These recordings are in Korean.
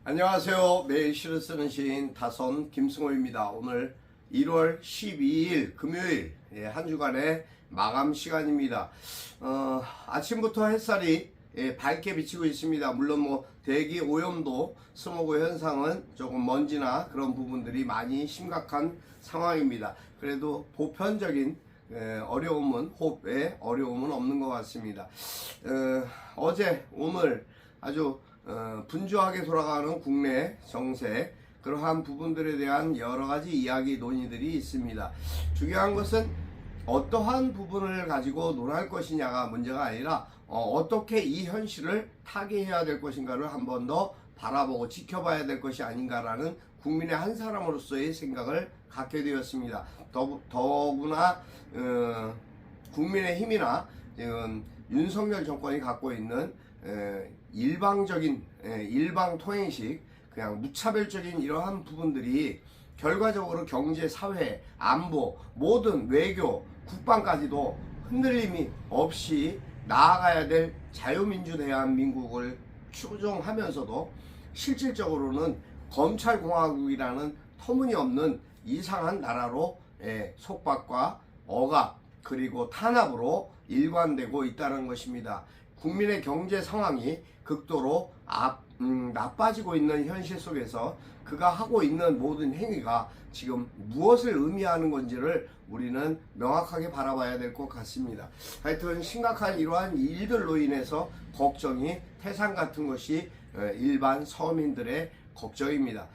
안녕하세요. 매일 시를 쓰는 시인 다선 김승호입니다. 오늘 1월 12일 금요일 한 주간의 마감 시간입니다. 아침부터 햇살이 밝게 비치고 있습니다. 물론 대기 오염도 스모그 현상은 조금 먼지나 그런 부분들이 많이 심각한 상황입니다. 그래도 보편적인 호흡에 어려움은 없는 것 같습니다. 어제 오늘 아주 분주하게 돌아가는 국내 정세, 그러한 부분들에 대한 여러가지 이야기 논의들이 있습니다. 중요한 것은 어떠한 부분을 가지고 논할 것이냐가 문제가 아니라 어떻게 이 현실을 타개해야 될 것인가를 한 번 더 바라보고 지켜봐야 될 것이 아닌가라는 국민의 한 사람으로서의 생각을 갖게 되었습니다. 더구나 국민의힘이나 윤석열 정권이 갖고 있는 일방적인 일방 통행식, 그냥 무차별적인 이러한 부분들이 결과적으로 경제, 사회, 안보, 모든 외교, 국방까지도 흔들림이 없이 나아가야 될 자유민주 대한민국을 추종하면서도 실질적으로는 검찰공화국이라는 터무니없는 이상한 나라로 속박과 억압 그리고 탄압으로 일관되고 있다는 것입니다. 국민의 경제 상황이 극도로 나빠지고 있는 현실 속에서 그가 하고 있는 모든 행위가 지금 무엇을 의미하는 건지를 우리는 명확하게 바라봐야 될 것 같습니다. 하여튼 심각한 이러한 일들로 인해서 걱정이 태산 같은 것이 일반 서민들의 걱정입니다.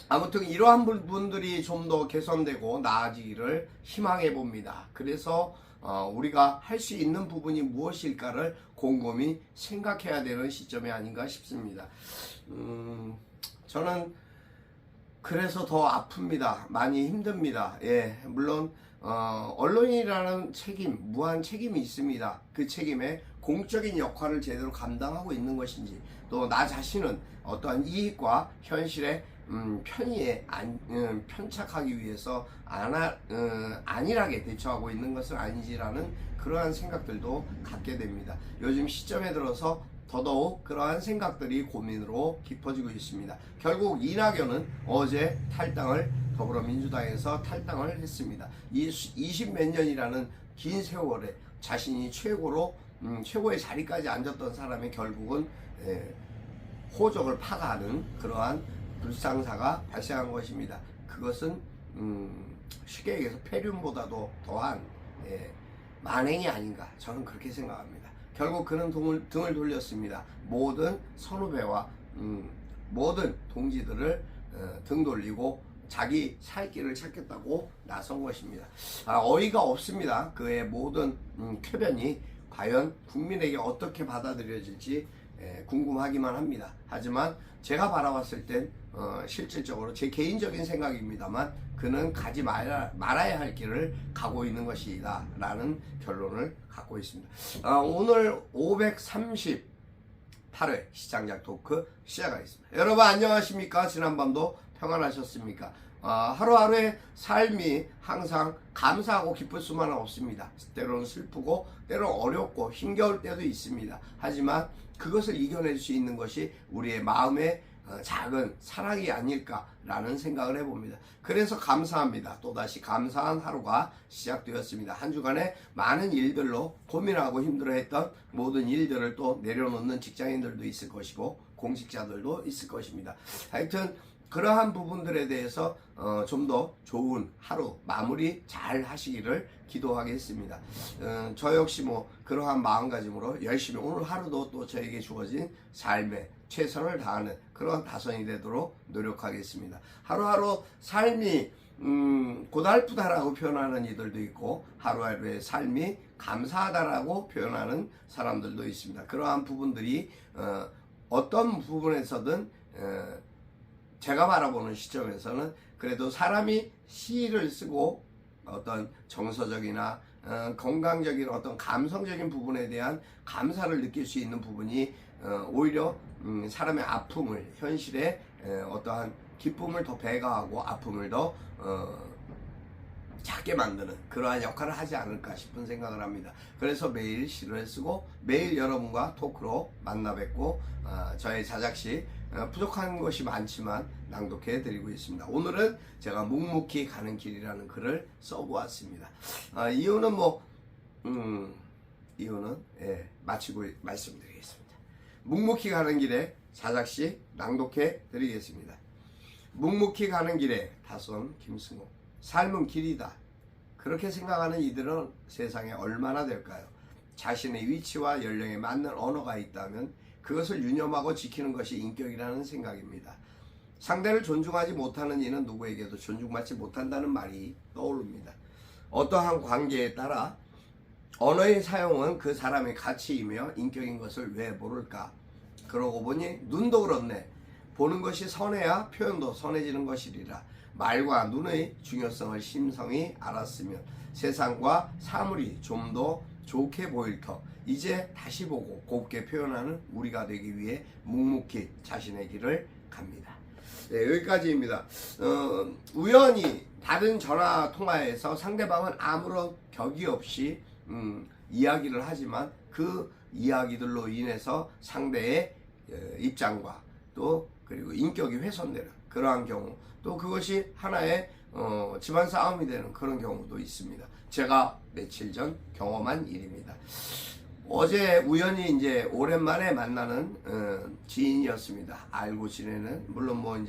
아무튼 이러한 부분들이 좀 더 개선되고 나아지기를 희망해 봅니다. 그래서 우리가 할 수 있는 부분이 무엇일까를 곰곰이 생각해야 되는 시점이 아닌가 싶습니다. 저는 그래서 더 아픕니다. 많이 힘듭니다. 물론 언론이라는 책임, 무한 책임이 있습니다. 그 책임에 공적인 역할을 제대로 감당하고 있는 것인지, 또 나 자신은 어떠한 이익과 현실의 편의에 편착하기 위해서 안일하게 대처하고 있는 것은 아니지라는 그러한 생각들도 갖게 됩니다. 요즘 시점에 들어서 더더욱 그러한 생각들이 고민으로 깊어지고 있습니다. 결국 이낙연은 어제 탈당을 더불어민주당에서 탈당을 했습니다. 이 20몇 년이라는 긴 세월에 자신이 최고의 자리까지 앉았던 사람이 결국은 호적을 파가하는 그러한 불상사가 발생한 것입니다. 그것은 쉽게 얘기해서 폐륜보다도 더한 만행이 아닌가, 저는 그렇게 생각합니다. 결국 그는 등을 돌렸습니다. 모든 선후배와 모든 동지들을 등 돌리고 자기 살 길을 찾겠다고 나선 것입니다. 어이가 없습니다. 그의 모든 쾌변이 과연 국민에게 어떻게 받아들여질지 궁금하기만 합니다. 하지만 제가 바라봤을 땐 실질적으로 제 개인적인 생각입니다만 그는 가지 말아야 할 길을 가고 있는 것이다 라는 결론을 갖고 있습니다. 오늘 538회 시장작 토크 시작하겠습니다. 여러분 안녕하십니까? 지난밤도 평안하셨습니까? 하루하루의 삶이 항상 감사하고 기쁠 수만은 없습니다. 때로는 슬프고 때로는 어렵고 힘겨울 때도 있습니다. 하지만 그것을 이겨낼 수 있는 것이 우리의 마음의 작은 사랑이 아닐까라는 생각을 해봅니다. 그래서 감사합니다. 또다시 감사한 하루가 시작되었습니다. 한 주간에 많은 일들로 고민하고 힘들어했던 모든 일들을 또 내려놓는 직장인들도 있을 것이고 공직자들도 있을 것입니다. 하여튼 그러한 부분들에 대해서 좀 더 좋은 하루 마무리 잘 하시기를 기도하겠습니다. 저 역시 그러한 마음가짐으로 열심히 오늘 하루도 또 저에게 주어진 삶에 최선을 다하는 그런 다선이 되도록 노력하겠습니다. 하루하루 삶이 고달프다라고 표현하는 이들도 있고 하루하루의 삶이 감사하다라고 표현하는 사람들도 있습니다. 그러한 부분들이 어떤 부분에서든 제가 바라보는 시점에서는 그래도 사람이 시를 쓰고 어떤 정서적이나 건강적인 어떤 감성적인 부분에 대한 감사를 느낄 수 있는 부분이 오히려 사람의 아픔을, 현실의 어떠한 기쁨을 더 배가하고 아픔을 더 작게 만드는 그러한 역할을 하지 않을까 싶은 생각을 합니다. 그래서 매일 시를 쓰고 매일 여러분과 토크로 만나 뵙고 저의 자작시 부족한 것이 많지만 낭독해 드리고 있습니다. 오늘은 제가 묵묵히 가는 길이라는 글을 써보았습니다. 이유는 마치고 말씀드리겠습니다. 묵묵히 가는 길에 자작시 낭독해 드리겠습니다. 묵묵히 가는 길에 다솜 김승호. 삶은 길이다. 그렇게 생각하는 이들은 세상에 얼마나 될까요? 자신의 위치와 연령에 맞는 언어가 있다면 그것을 유념하고 지키는 것이 인격이라는 생각입니다. 상대를 존중하지 못하는 이는 누구에게도 존중받지 못한다는 말이 떠오릅니다. 어떠한 관계에 따라 언어의 사용은 그 사람의 가치이며 인격인 것을 왜 모를까? 그러고 보니 눈도 그렇네. 보는 것이 선해야 표현도 선해지는 것이리라. 말과 눈의 중요성을 심성히 알았으면 세상과 사물이 좀 더 좋게 보일 터 이제 다시 보고 곱게 표현하는 우리가 되기 위해 묵묵히 자신의 길을 갑니다. 네, 여기까지입니다. 우연히 다른 전화 통화에서 상대방은 아무런 격이 없이 이야기를 하지만 그 이야기들로 인해서 상대의 입장과 또 그리고 인격이 훼손되는 그러한 경우, 또 그것이 하나의 집안 싸움이 되는 그런 경우도 있습니다. 제가 며칠 전 경험한 일입니다. 어제 우연히 이제 오랜만에 만나는 지인이었습니다. 알고 지내는, 물론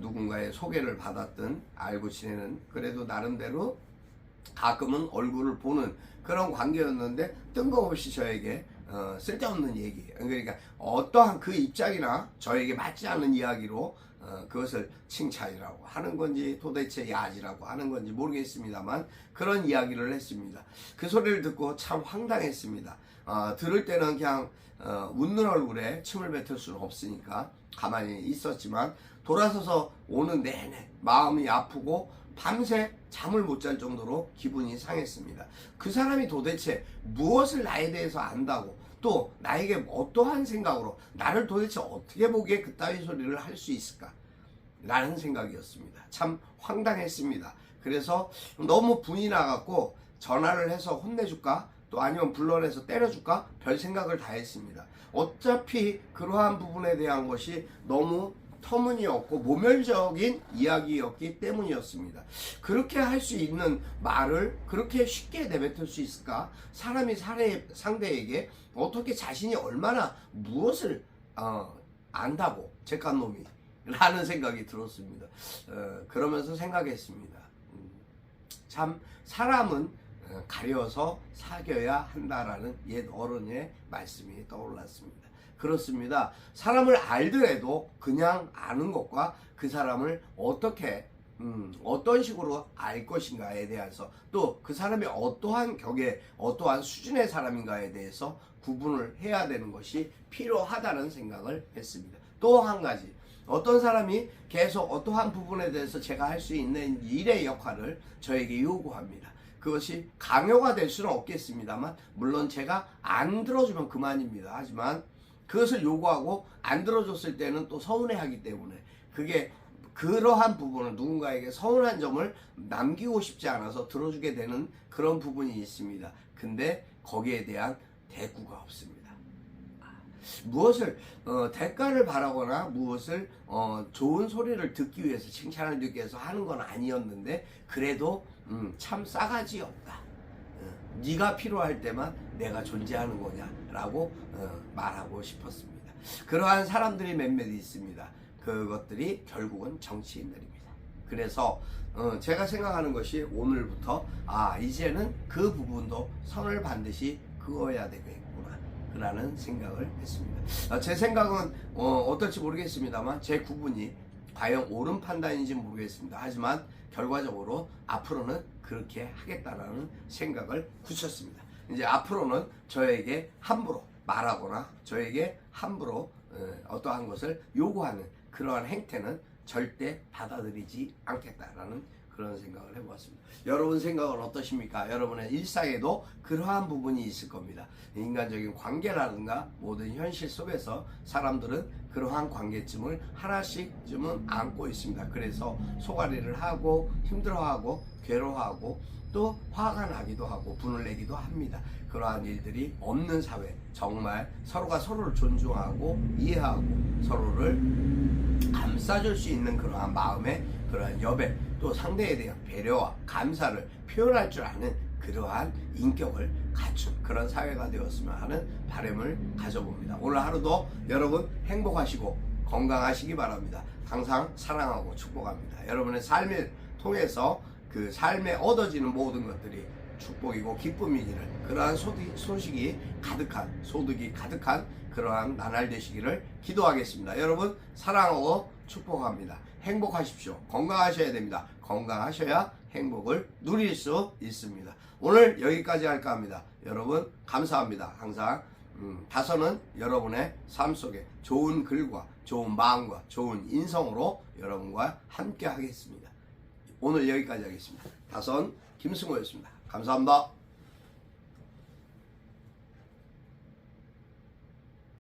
누군가의 소개를 받았든 알고 지내는, 그래도 나름대로 가끔은 얼굴을 보는 그런 관계였는데 뜬금없이 저에게 쓸데없는 얘기, 그러니까 어떠한 그 입장이나 저에게 맞지 않는 이야기로 그것을 칭찬이라고 하는 건지 도대체 야지라고 하는 건지 모르겠습니다만 그런 이야기를 했습니다. 그 소리를 듣고 참 황당했습니다. 들을 때는 그냥 웃는 얼굴에 침을 뱉을 수는 없으니까 가만히 있었지만 돌아서서 오는 내내 마음이 아프고 밤새 잠을 못 잘 정도로 기분이 상했습니다. 그 사람이 도대체 무엇을 나에 대해서 안다고, 또 나에게 어떠한 생각으로 나를 도대체 어떻게 보기에 그따위 소리를 할 수 있을까 라는 생각이었습니다. 참 황당했습니다. 그래서 너무 분이 나갖고 전화를 해서 혼내줄까, 또 아니면 불러내서 때려줄까, 별 생각을 다 했습니다. 어차피 그러한 부분에 대한 것이 너무 터무니없고 모멸적인 이야기였기 때문이었습니다. 그렇게 할 수 있는 말을 그렇게 쉽게 내뱉을 수 있을까? 사람이 상대에게 어떻게 자신이 얼마나 무엇을 안다고 잭간놈이 라는 생각이 들었습니다. 그러면서 생각했습니다. 참 사람은 가려서 사귀어야 한다라는 옛 어른의 말씀이 떠올랐습니다. 그렇습니다. 사람을 알더라도 그냥 아는 것과 그 사람을 어떻게 어떤 식으로 알 것인가에 대해서, 또 그 사람이 어떠한 격의 어떠한 수준의 사람인가에 대해서 구분을 해야 되는 것이 필요하다는 생각을 했습니다. 또 한 가지, 어떤 사람이 계속 어떠한 부분에 대해서 제가 할 수 있는 일의 역할을 저에게 요구합니다. 그것이 강요가 될 수는 없겠습니다만, 물론 제가 안 들어주면 그만입니다. 하지만 그것을 요구하고 안 들어줬을 때는 또 서운해하기 때문에, 그게 그러한 부분을 누군가에게 서운한 점을 남기고 싶지 않아서 들어주게 되는 그런 부분이 있습니다. 근데 거기에 대한 대꾸가 없습니다. 무엇을 대가를 바라거나 무엇을 좋은 소리를 듣기 위해서, 칭찬을 듣기 위해서 하는 건 아니었는데, 그래도 참 싸가지 없다. 네가 필요할 때만 내가 존재하는 거냐라고 말하고 싶었습니다. 그러한 사람들이 몇몇 있습니다. 그것들이 결국은 정치인들입니다. 그래서 제가 생각하는 것이 오늘부터 이제는 그 부분도 선을 반드시 그어야 되겠구나 라는 생각을 했습니다. 제 생각은 어떨지 모르겠습니다만 제 구분이 과연 옳은 판단인지 모르겠습니다. 하지만 결과적으로 앞으로는 그렇게 하겠다라는 생각을 굳혔습니다. 이제 앞으로는 저에게 함부로 말하거나 저에게 함부로 어떠한 것을 요구하는 그러한 행태는 절대 받아들이지 않겠다라는 그런 그런 생각을 해보았습니다. 여러분 생각은 어떠십니까? 여러분의 일상에도 그러한 부분이 있을 겁니다. 인간적인 관계라든가 모든 현실 속에서 사람들은 그러한 관계쯤을 하나씩쯤은 안고 있습니다. 그래서 소가리를 하고 힘들어하고 괴로워하고 또 화가 나기도 하고 분을 내기도 합니다. 그러한 일들이 없는 사회, 정말 서로가 서로를 존중하고 이해하고 서로를 감싸줄 수 있는 그러한 마음의 그러한 여백, 또 상대에 대한 배려와 감사를 표현할 줄 아는 그러한 인격을 갖춘 그런 사회가 되었으면 하는 바람을 가져봅니다. 오늘 하루도 여러분 행복하시고 건강하시기 바랍니다. 항상 사랑하고 축복합니다. 여러분의 삶을 통해서 그 삶에 얻어지는 모든 것들이 축복이고 기쁨이기를, 그러한 소식이 가득한, 소득이 가득한 그러한 나날 되시기를 기도하겠습니다. 여러분 사랑하고 축복합니다. 행복하십시오. 건강하셔야 됩니다. 건강하셔야 행복을 누릴 수 있습니다. 오늘 여기까지 할까 합니다. 여러분 감사합니다. 항상 다선은 여러분의 삶 속에 좋은 글과 좋은 마음과 좋은 인성으로 여러분과 함께 하겠습니다. 오늘 여기까지 하겠습니다. 다선 김승호였습니다. 감사합니다.